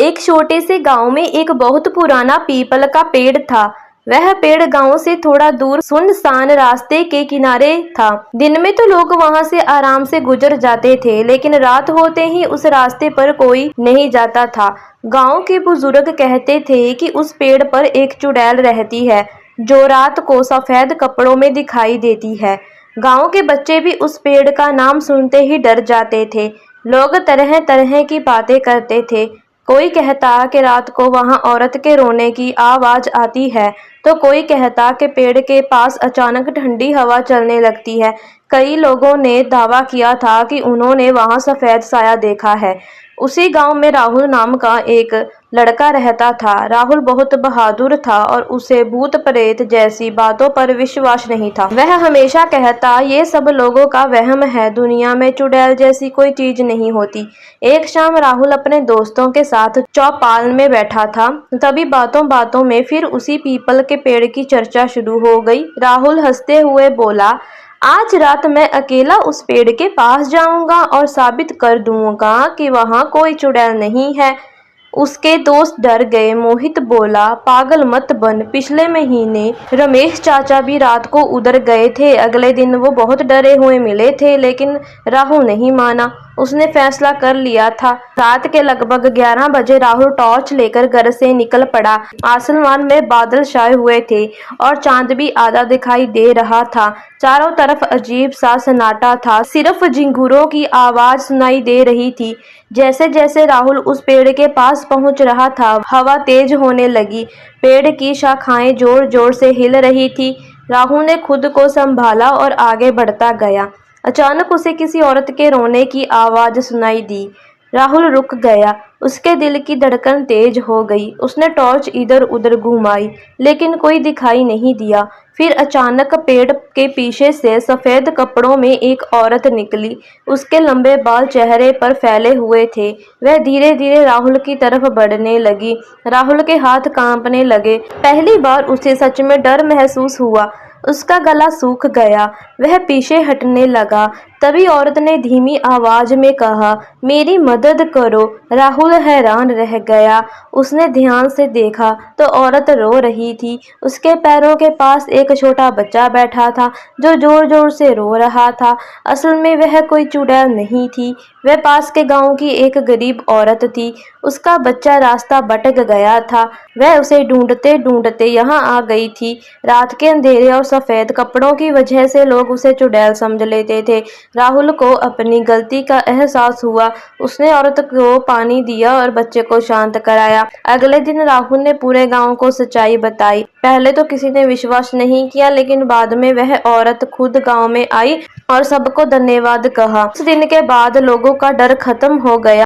एक छोटे से गांव में एक बहुत पुराना पीपल का पेड़ था। वह पेड़ गांव से थोड़ा दूर सुनसान रास्ते के किनारे था। दिन में तो लोग वहां से आराम से गुजर जाते थे, लेकिन रात होते ही उस रास्ते पर कोई नहीं जाता था। गांव के बुजुर्ग कहते थे कि उस पेड़ पर एक चुड़ैल रहती है, जो रात को सफेद कपड़ों में दिखाई देती है। गांव के बच्चे भी उस पेड़ का नाम सुनते ही डर जाते थे। लोग तरह तरह की बातें करते थे। कोई कहता कि रात को वहां औरत के रोने की आवाज आती है, तो कोई कहता कि पेड़ के पास अचानक ठंडी हवा चलने लगती है। कई लोगों ने दावा किया था कि उन्होंने वहां सफेद साया देखा है। उसी गांव में राहुल नाम का एक लड़का रहता था। राहुल बहुत बहादुर था और उसे भूत प्रेत जैसी बातों पर विश्वास नहीं था। वह हमेशा कहता, ये सब लोगों का वहम है, दुनिया में चुड़ैल जैसी कोई चीज नहीं होती। एक शाम राहुल अपने दोस्तों के साथ चौपाल में बैठा था। तभी बातों बातों में फिर उसी पीपल के पेड़ की चर्चा शुरू हो गई। राहुल हंसते हुए बोला, आज रात मैं अकेला उस पेड़ के पास जाऊंगा और साबित कर दूंगा कि वहां कोई चुड़ैल नहीं है। उसके दोस्त डर गए। मोहित बोला, पागल मत बन, पिछले महीने रमेश चाचा भी रात को उधर गए थे। अगले दिन वो बहुत डरे हुए मिले थे, लेकिन राहुल नहीं माना। उसने फैसला कर लिया था। रात के लगभग 11 बजे राहुल टॉर्च लेकर घर से निकल पड़ा। आसमान में बादल छाए हुए थे और चांद भी आधा दिखाई दे रहा था। चारों तरफ अजीब सा सन्नाटा था, सिर्फ झिंगुरों की आवाज सुनाई दे रही थी। जैसे जैसे राहुल उस पेड़ के पास पहुंच रहा था, हवा तेज होने लगी। पेड़ की शाखाएं जोर जोर से हिल रही थी। राहुल ने खुद को संभाला और आगे बढ़ता गया। अचानक उसे किसी औरत के रोने की आवाज सुनाई दी। राहुल रुक गया। उसके दिल की धड़कन तेज हो गई। उसने टॉर्च इधर उधर घुमाई, लेकिन कोई दिखाई नहीं दिया। फिर अचानक पेड़ के पीछे से सफेद कपड़ों में एक औरत निकली। उसके लंबे बाल चेहरे पर फैले हुए थे। वह धीरे धीरे राहुल की तरफ बढ़ने लगी। राहुल के हाथ कांपने लगे। पहली बार उसे सच में डर महसूस हुआ। उसका गला सूख गया। वह पीछे हटने लगा। तभी औरत ने धीमी आवाज में कहा, मेरी मदद करो। राहुल हैरान रह गया। उसने ध्यान से देखा तो औरत रो रही थी। उसके पैरों के पास एक छोटा बच्चा बैठा था, जो जोर जोर से रो रहा था। असल में वह कोई चुड़ैल नहीं थी, वह पास के गांव की एक गरीब औरत थी। उसका बच्चा रास्ता भटक गया था। वह उसे ढूंढते ढूंढते यहाँ आ गई थी। रात के अंधेरे और सफेद कपड़ों की वजह से लोग उसे चुड़ैल समझ लेते थे। राहुल को अपनी गलती का एहसास हुआ। उसने औरत को पानी दिया और बच्चे को शांत कराया। अगले दिन राहुल ने पूरे गांव को सच्चाई बताई। पहले तो किसी ने विश्वास नहीं किया, लेकिन बाद में वह औरत खुद गांव में आई और सबको धन्यवाद कहा। उस दिन के बाद लोगों का डर खत्म हो गया।